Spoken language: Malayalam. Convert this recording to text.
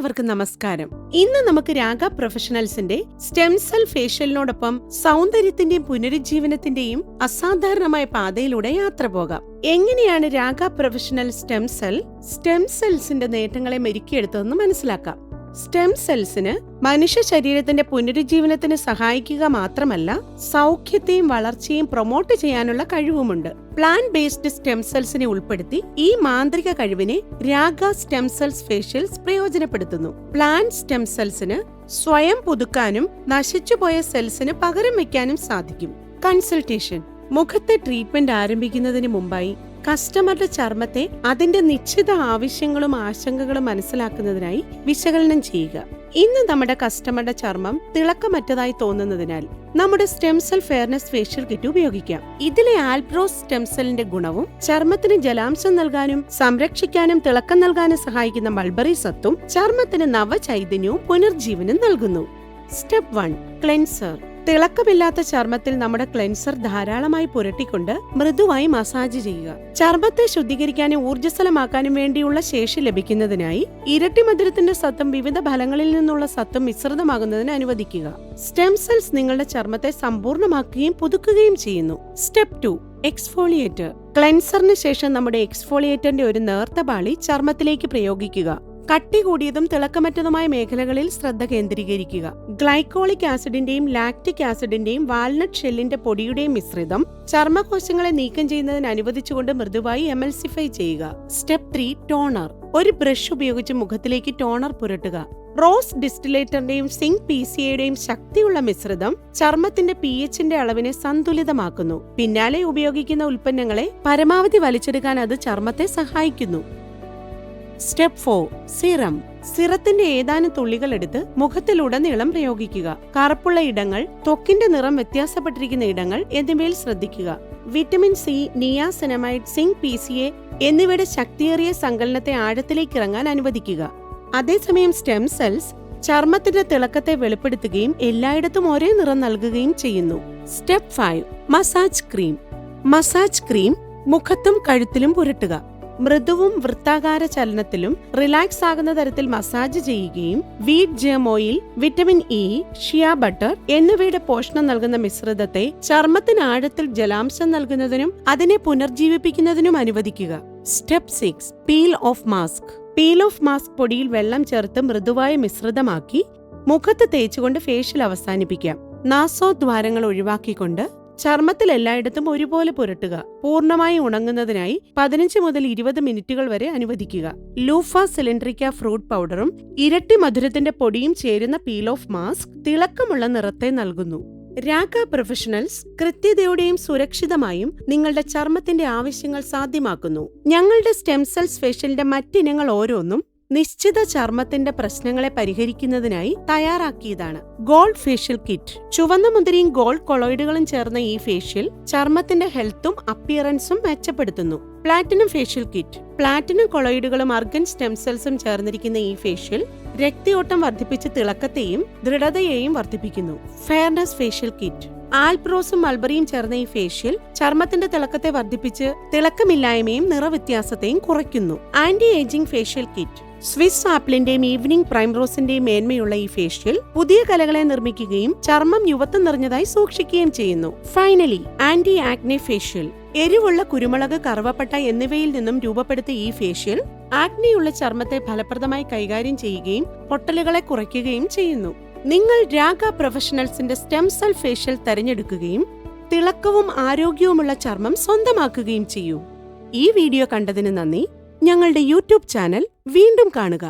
എല്ലാവർക്കും നമസ്കാരം. ഇന്ന് നമുക്ക് രാഗ പ്രൊഫഷണൽസിന്റെ സ്റ്റെം സെൽ ഫേഷ്യലിനോടൊപ്പം സൗന്ദര്യത്തിന്റെയും പുനരുജ്ജീവനത്തിന്റെയും അസാധാരണമായ പാതയിലൂടെ യാത്ര പോകാം. എങ്ങനെയാണ് രാഗ പ്രൊഫഷണൽ സ്റ്റെം സെൽസിന്റെ നേട്ടങ്ങളെ മെരുക്കിയെടുത്തതെന്ന് മനസ്സിലാക്കാം. സ്റ്റെം സെൽസിന് മനുഷ്യ ശരീരത്തിന്റെ പുനരുജ്ജീവനത്തിന് സഹായിക്കുക മാത്രമല്ല, സൗഖ്യത്തെയും വളർച്ചയും പ്രൊമോട്ട് ചെയ്യാനുള്ള കഴിവുമുണ്ട്. പ്ലാന്റ് ബേസ്ഡ് സ്റ്റെം സെൽസിനെ ഉൾപ്പെടുത്തി ഈ മാന്ത്രിക കഴിവിനെ രാഗ സ്റ്റെം സെൽസ് ഫേഷ്യൽസ് പ്രയോജനപ്പെടുത്തുന്നു. പ്ലാന്റ് സ്റ്റെം സെൽസിന് സ്വയം പുതുക്കാനും നശിച്ചുപോയ സെൽസിന് പകരം വയ്ക്കാനും സാധിക്കും. കൺസൾട്ടേഷൻ: മുഖത്തെ ട്രീറ്റ്മെന്റ് ആരംഭിക്കുന്നതിന് മുമ്പായി കസ്റ്റമറുടെ ചർമ്മത്തെ അതിന്റെ നിശ്ചിത ആവശ്യങ്ങളും ആശങ്കകളും മനസ്സിലാക്കുന്നതിനായി വിശകലനം ചെയ്യുക. ഇന്ന് നമ്മുടെ കസ്റ്റമറുടെ ചർമ്മം തിളക്കമറ്റതായി തോന്നുന്നതിനാൽ നമ്മുടെ stem cell fairness facial kit ഉപയോഗിക്കാം. ഇതിലെ ആൽബ്രോസ് സ്റ്റെം സെല്ലിന്റെ ഗുണവും ചർമ്മത്തിന് ജലാംശം നൽകാനും സംരക്ഷിക്കാനും തിളക്കം നൽകാനും സഹായിക്കുന്ന മൾബറി സത്തും ചർമ്മത്തിന് നവചൈതന്യവും പുനർജീവനും നൽകുന്നു. Step 1: cleanser. തിളക്കമില്ലാത്ത ചർമ്മത്തിൽ നമ്മുടെ ക്ലെൻസർ ധാരാളമായി പുരട്ടിക്കൊണ്ട് മൃദുവായി മസാജ് ചെയ്യുക. ചർമ്മത്തെ ശുദ്ധീകരിക്കാനും ഊർജ്ജസ്വലമാക്കാനും വേണ്ടിയുള്ള ശേഷി ലഭിക്കുന്നതിനായി ഇരട്ടി മധുരത്തിന്റെ സത്തും വിവിധ ഫലങ്ങളിൽ നിന്നുള്ള സത്തും മിശ്രിതമാകുന്നതിന് അനുവദിക്കുക. സ്റ്റെം സെൽസ് നിങ്ങളുടെ ചർമ്മത്തെ സമ്പൂർണ്ണമാക്കുകയും പുതുക്കുകയും ചെയ്യുന്നു. Step 2: exfoliator. ക്ലെൻസറിന് ശേഷം നമ്മുടെ എക്സ്ഫോളിയേറ്ററിന്റെ ഒരു നേർത്ത പാളി ചർമ്മത്തിലേക്ക് പ്രയോഗിക്കുക. കട്ടി കൂടിയതും തിളക്കമറ്റതുമായ മേഖലകളിൽ ശ്രദ്ധ കേന്ദ്രീകരിക്കുക. ഗ്ലൈക്കോളിക് ആസിഡിന്റെയും ലാക്റ്റിക് ആസിഡിന്റെയും വാൽനട്ട് ഷെല്ലിന്റെ പൊടിയുടെയും മിശ്രിതം ചർമ്മകോശങ്ങളെ നീക്കം ചെയ്യുന്നതിന് അനുവദിച്ചുകൊണ്ട് മൃദുവായി എമൽസിഫൈ ചെയ്യുക. Step 3: toner. ഒരു ബ്രഷ് ഉപയോഗിച്ച് മുഖത്തിലേക്ക് ടോണർ പുരട്ടുക. റോസ് ഡിസ്റ്റിലേറ്ററിന്റെയും സിങ്ക് PCAയുടെയും ശക്തിയുള്ള മിശ്രിതം ചർമ്മത്തിന്റെ pHന്റെ അളവിനെ സന്തുലിതമാക്കുന്നു. പിന്നാലെ ഉപയോഗിക്കുന്ന ഉൽപ്പന്നങ്ങളെ പരമാവധി വലിച്ചെടുക്കാൻ അത് ചർമ്മത്തെ സഹായിക്കുന്നു. Step 4: serum. സിറത്തിന്റെ ഏതാനും തുള്ളികൾ എടുത്ത് മുഖത്തിലുടനീളം പ്രയോഗിക്കുക. കറുപ്പുള്ള ഇടങ്ങൾ, ത്വക്കിന്റെ നിറം വ്യത്യാസപ്പെട്ടിരിക്കുന്ന ഇടങ്ങൾ എന്നിവയിൽ ശ്രദ്ധിക്കുക. Vitamin C, niacinamide, zinc PCA എന്നിവയുടെ ശക്തിയേറിയ സങ്കലനത്തെ ആഴത്തിലേക്ക് ഇറങ്ങാൻ അനുവദിക്കുക. അതേസമയം സ്റ്റെം സെൽസ് ചർമ്മത്തിന്റെ തിളക്കത്തെ വെളിപ്പെടുത്തുകയും എല്ലായിടത്തും ഒരേ നിറം നൽകുകയും ചെയ്യുന്നു. Step 5: massage cream. Massage cream മുഖത്തും കഴുത്തിലും പുരട്ടുക. മൃദുവും വൃത്താകാര ചലനത്തിലും റിലാക്സ് ആകുന്ന തരത്തിൽ മസാജ് ചെയ്യുകയും wheat germ oil, vitamin E, shea butter എന്നിവയുടെ പോഷണം നൽകുന്ന മിശ്രിതത്തെ ചർമ്മത്തിന് ആഴത്തിൽ ജലാംശം നൽകുന്നതിനും അതിനെ പുനർജീവിപ്പിക്കുന്നതിനും അനുവദിക്കുക. Step 6: peel off mask. Peel off mask പൊടിയിൽ വെള്ളം ചേർത്ത് മൃദുവായ മിശ്രിതമാക്കി മുഖത്ത് തേച്ചുകൊണ്ട് ഫേഷ്യൽ അവസാനിപ്പിക്കാം. നാസോദ്വാരങ്ങൾ ഒഴിവാക്കിക്കൊണ്ട് ചർമ്മത്തിൽ എല്ലായിടത്തും ഒരുപോലെ പുരട്ടുക. പൂർണ്ണമായി ഉണങ്ങുന്നതിനായി 15 മുതൽ 20 മിനിറ്റുകൾ വരെ അനുവദിക്കുക. ലൂഫ സിലിൻഡ്രിക്ക ഫ്രൂട്ട് പൗഡറും ഇരട്ടി മധുരത്തിന്റെ പൊടിയും ചേരുന്ന പീൽ ഓഫ് മാസ്ക് തിളക്കമുള്ള നിറത്തെ നൽകുന്നു. രാഗ പ്രൊഫഷണൽസ് കൃത്യതയോടെയും സുരക്ഷിതമായും നിങ്ങളുടെ ചർമ്മത്തിന്റെ ആവശ്യങ്ങൾ സാധ്യമാക്കുന്നു. ഞങ്ങളുടെ സ്റ്റെം സെൽസ് ഫേഷ്യലിന്റെ മറ്റിനങ്ങൾ ഓരോന്നും നിശ്ചിത ചർമ്മത്തിന്റെ പ്രശ്നങ്ങളെ പരിഹരിക്കുന്നതിനായി തയ്യാറാക്കിയതാണ്. Gold facial kit. ചുവന്ന മുന്തിരിയും ഗോൾഡ് കൊളോയിഡുകളും ചേർന്ന ഈ ഫേഷ്യൽ ചർമ്മത്തിന്റെ ഹെൽത്തും അപ്പിയറൻസും മെച്ചപ്പെടുത്തുന്നു. Platinum facial kit. പ്ലാറ്റിനം കൊളോയിഡുകളും അർഗൻ സ്റ്റെം സെൽസും ചേർന്നിരിക്കുന്ന ഈ ഫേഷ്യൽ രക്തയോട്ടം വർദ്ധിപ്പിച്ച് തിളക്കത്തെയും ദൃഢതയെയും വർദ്ധിപ്പിക്കുന്നു. Fairness facial kit. ആൽബ്രോസും മൾബറിയും ചേർന്ന ഈ ഫേഷ്യൽ ചർമ്മത്തിന്റെ തിളക്കത്തെ വർദ്ധിപ്പിച്ച് തിളക്കമില്ലായ്മയും നിറവ്യത്യാസത്തെയും കുറയ്ക്കുന്നു. Anti ageing facial kit. Swiss ആപ്പിളിന്റെയും ഈവനിംഗ് പ്രൈം റോസിന്റെയും മേന്മയുള്ള ഈ ഫേഷ്യൽ പുതിയ കലകളെ നിർമ്മിക്കുകയും ചർമ്മം യുവത്വം നിറഞ്ഞതായി സൂക്ഷിക്കുകയും ചെയ്യുന്നു. Finally, anti acne facial. എരിവുള്ള കുരുമുളക്, കറുവപ്പട്ട എന്നിവയിൽ നിന്നും രൂപപ്പെടുത്തിയ ഈ ഫേഷ്യൽ ആക്നെയുള്ള ചർമ്മത്തെ ഫലപ്രദമായി കൈകാര്യം ചെയ്യുകയും പൊട്ടലുകളെ കുറയ്ക്കുകയും ചെയ്യുന്നു. നിങ്ങൾ രാഗ പ്രൊഫഷണൽസിന്റെ സ്റ്റെം സെൽ ഫേഷ്യൽ തിരഞ്ഞെടുക്കുകയും തിളക്കവും ആരോഗ്യവുമുള്ള ചർമ്മം സ്വന്തമാക്കുകയും ചെയ്യൂ. ഈ വീഡിയോ കണ്ടതിന് നന്ദി. ഞങ്ങളുടെ യൂട്യൂബ് ചാനൽ വീണ്ടും കാണുക.